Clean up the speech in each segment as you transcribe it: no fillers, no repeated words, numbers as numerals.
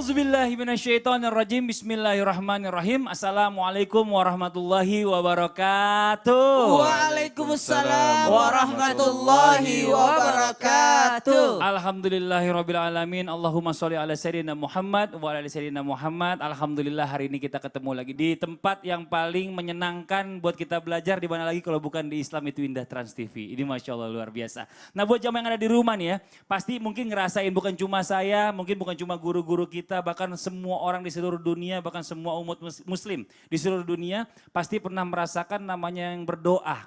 A'udzubillahiminasyaitonirrajim. Bismillahirrahmanirrahim. Assalamualaikum warahmatullahi wabarakatuh. Waalaikumsalam warahmatullahi wabarakatuh. Alhamdulillahirrabbilalamin. Allahumma sholli ala sayyidina Muhammad wa ala ali sayyidina Muhammad. Alhamdulillah hari ini kita ketemu lagi di tempat yang paling menyenangkan buat kita belajar. Di mana lagi kalau bukan di Islam itu Indah Trans TV. Ini Masya Allah luar biasa. Nah buat jamaah yang ada di rumah nih ya. Pasti mungkin ngerasain bukan cuma saya, mungkin bukan cuma guru-guru kita, bahkan semua orang di seluruh dunia, bahkan semua umat muslim di seluruh dunia pasti pernah merasakan namanya yang berdoa.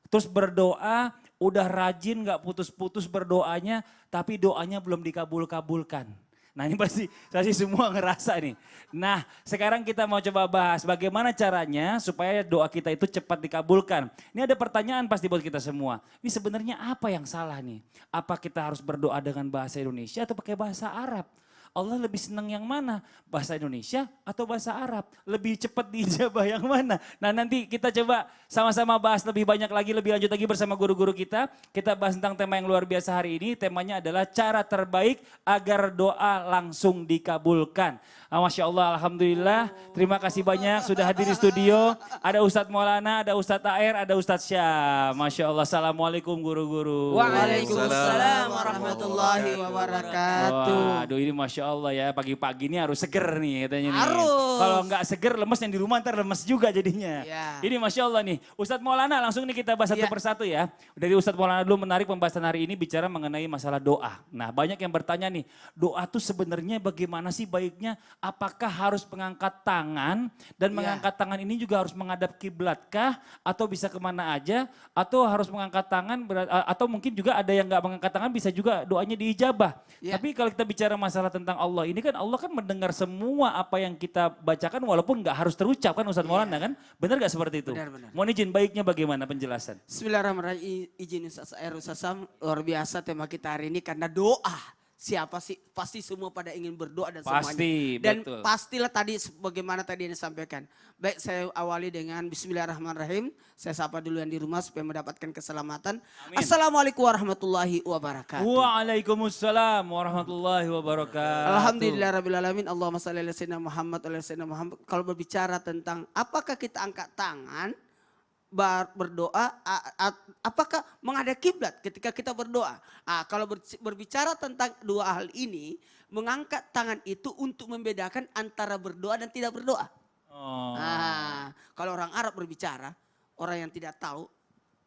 Terus berdoa, udah rajin gak putus-putus berdoanya, tapi doanya belum dikabul-kabulkan. Nah ini pasti semua ngerasa nih. Nah sekarang kita mau coba bahas bagaimana caranya supaya doa kita itu cepat dikabulkan. Ini ada pertanyaan pasti buat kita semua. Ini sebenarnya apa yang salah nih? Apa kita harus berdoa dengan bahasa Indonesia atau pakai bahasa Arab? Allah lebih senang yang mana? Bahasa Indonesia atau bahasa Arab? Lebih cepat diijabah yang mana? Nah nanti kita coba sama-sama bahas lebih banyak lagi, lebih lanjut lagi bersama guru-guru kita. Kita bahas tentang tema yang luar biasa hari ini. Temanya adalah cara terbaik agar doa langsung dikabulkan. Masya Allah, Alhamdulillah. Terima kasih banyak sudah hadir di studio. Ada Ustadz Maulana, ada Ustadz Air, ada Ustadz Syah. Masya Allah, Assalamualaikum guru-guru. Waalaikumsalam warahmatullahi wabarakatuh. Aduh ini Masya Allah ya, pagi-pagi ini harus seger nih katanya nih. Harus. Kalau nggak seger lemes yang di rumah ntar lemes juga jadinya. Ya. Ini Masya Allah nih. Ustadz Maulana langsung nih kita bahas satu persatu ya. Dari Ustadz Maulana dulu menarik pembahasan hari ini bicara mengenai masalah doa. Nah banyak yang bertanya nih, doa tuh sebenarnya bagaimana sih baiknya? Apakah harus mengangkat tangan dan mengangkat tangan ini juga harus menghadap kiblatkah atau bisa kemana aja atau harus mengangkat tangan atau mungkin juga ada yang nggak mengangkat tangan bisa juga doanya diijabah. Tapi kalau kita bicara masalah tentang Allah ini kan Allah kan mendengar semua apa yang kita bacakan walaupun nggak harus terucap kan Ustadz Maulana kan? Benar nggak seperti itu? Benar. Mohon izin baiknya bagaimana penjelasan? Bismillahirrahmanirrahim. Izin Ustaz Air Ustaz, luar biasa tema kita hari ini karena doa. Siapa sih? Pasti semua pada ingin berdoa dan Pasti, semuanya. Dan betul. pastilah tadi bagaimana tadi yang disampaikan. Baik saya awali dengan Bismillahirrahmanirrahim. Saya sapa dulu yang di rumah supaya mendapatkan keselamatan. Amin. Assalamualaikum warahmatullahi wabarakatuh. Waalaikumsalam warahmatullahi wabarakatuh. Alhamdulillahirrabbilalamin. Allahumma shalli ala sayyidina Muhammad wa ala sayyidina Muhammad. Kalau berbicara tentang apakah kita angkat tangan berdoa, apakah menghadap kiblat ketika kita berdoa? Kalau berbicara tentang dua hal ini, mengangkat tangan itu untuk membedakan antara berdoa dan tidak berdoa. Kalau orang Arab berbicara, orang yang tidak tahu,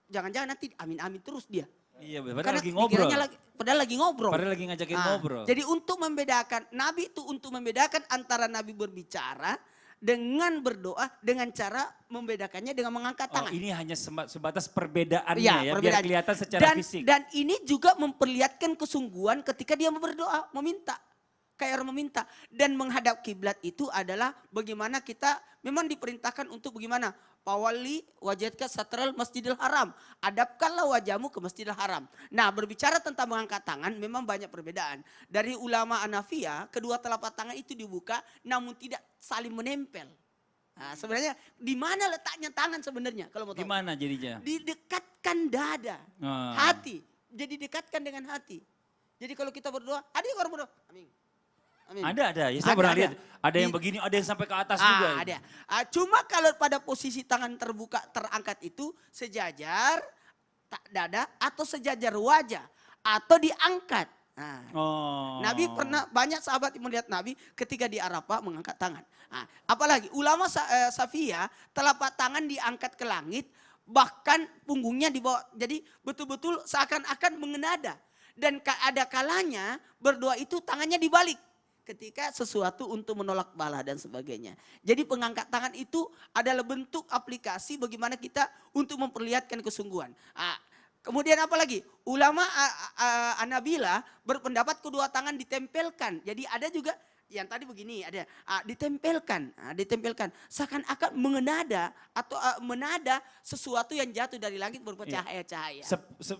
jangan-jangan nanti amin-amin terus dia. Iya, padahal Karena lagi ngobrol. Padahal lagi ngobrol. Padahal lagi ngajakin ngobrol. Jadi untuk membedakan, Nabi itu untuk membedakan antara Nabi berbicara dengan berdoa dengan cara membedakannya dengan mengangkat tangan. Ini hanya sebatas perbedaannya ya, perbedaan. biar kelihatan secara fisik. Dan ini juga memperlihatkan kesungguhan ketika dia berdoa, meminta. Kayak orang meminta. Dan menghadap kiblat itu adalah bagaimana kita memang diperintahkan untuk bagaimana. Pawali wajadka satral masjidil haram. Adapkanlah wajahmu ke masjidil haram. Nah berbicara tentang mengangkat tangan memang banyak perbedaan. Dari ulama Hanafiyah kedua telapak tangan itu dibuka namun tidak saling menempel. Nah, sebenarnya di mana letaknya tangan sebenarnya kalau mau tahu? Di mana jadinya? Didekatkan dada, hati. Jadi dekatkan dengan hati. Jadi kalau kita berdoa, ada yang orang berdoa, amin. Amin. Ada. Ya, saya pernah lihat. Ada yang begini, ada yang sampai ke atas juga. Ada. Cuma kalau pada posisi tangan terbuka, terangkat itu sejajar dada atau sejajar wajah atau diangkat. Nabi pernah banyak sahabat yang melihat Nabi ketika di Arafah mengangkat tangan. Apalagi ulama Safiyah telapak tangan diangkat ke langit bahkan punggungnya dibawa. Jadi betul-betul seakan-akan mengenada. Dan ada kalanya berdoa itu tangannya dibalik. Ketika sesuatu untuk menolak bala dan sebagainya. Jadi pengangkat tangan itu adalah bentuk aplikasi bagaimana kita untuk memperlihatkan kesungguhan. Kemudian apa lagi? Ulama Hanabila berpendapat kedua tangan ditempelkan. Jadi ada juga yang tadi begini ada ditempelkan. Ditempelkan seakan-akan mengenada atau menada sesuatu yang jatuh dari langit berupa cahaya-cahaya.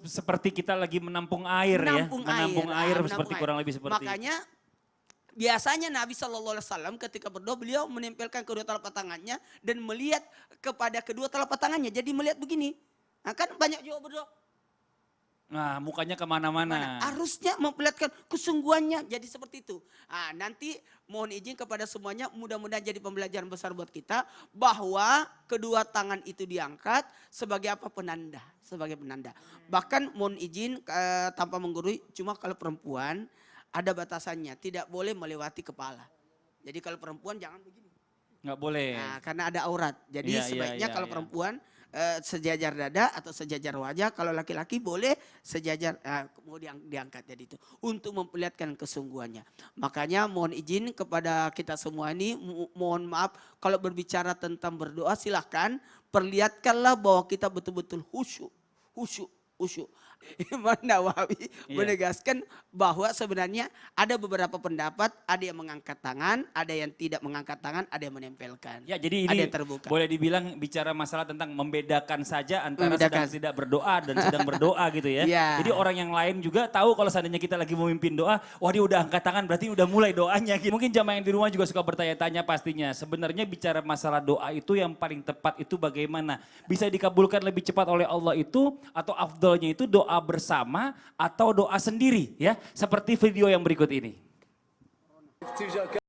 Seperti kita lagi menampung air menampung ya. Menampung air seperti air. kurang lebih seperti. Makanya biasanya Nabi SAW ketika berdoa beliau menempelkan kedua telapak tangannya dan melihat kepada kedua telapak tangannya. Jadi melihat begini. Kan banyak juga berdoa. Nah, mukanya kemana-mana. Harusnya memperlihatkan kesungguhannya jadi seperti itu. Nah, nanti mohon izin kepada semuanya, mudah-mudahan jadi pembelajaran besar buat kita bahwa kedua tangan itu diangkat sebagai apa? Penanda, sebagai penanda. Bahkan mohon izin tanpa menggurui, cuma kalau perempuan ada batasannya, tidak boleh melewati kepala. Jadi kalau perempuan jangan begini. Nggak boleh. Nah, karena ada aurat. Jadi Iya, sebaiknya kalau iya. perempuan sejajar dada atau sejajar wajah. Kalau laki-laki boleh sejajar, mau diangkat jadi itu. Untuk memperlihatkan kesungguhannya. Makanya mohon izin kepada kita semua ini, mohon maaf kalau berbicara tentang berdoa silahkan perlihatkanlah bahwa kita betul-betul khusyuk. Imam Nawawi menegaskan bahwa sebenarnya ada beberapa pendapat, ada yang mengangkat tangan, ada yang tidak mengangkat tangan, ada yang menempelkan. Ya, jadi ada ini yang terbuka. boleh dibilang bicara masalah tentang membedakan saja antara sedang tidak berdoa dan sedang berdoa gitu ya. Jadi orang yang lain juga tahu kalau seandainya kita lagi memimpin doa, wah dia udah angkat tangan berarti udah mulai doanya. Gitu. Mungkin jamaah yang di rumah juga suka bertanya-tanya pastinya. Sebenarnya bicara masalah doa itu yang paling tepat itu bagaimana? Bisa dikabulkan lebih cepat oleh Allah itu atau afdolnya itu doa bersama atau doa sendiri ya. Seperti video yang berikut ini.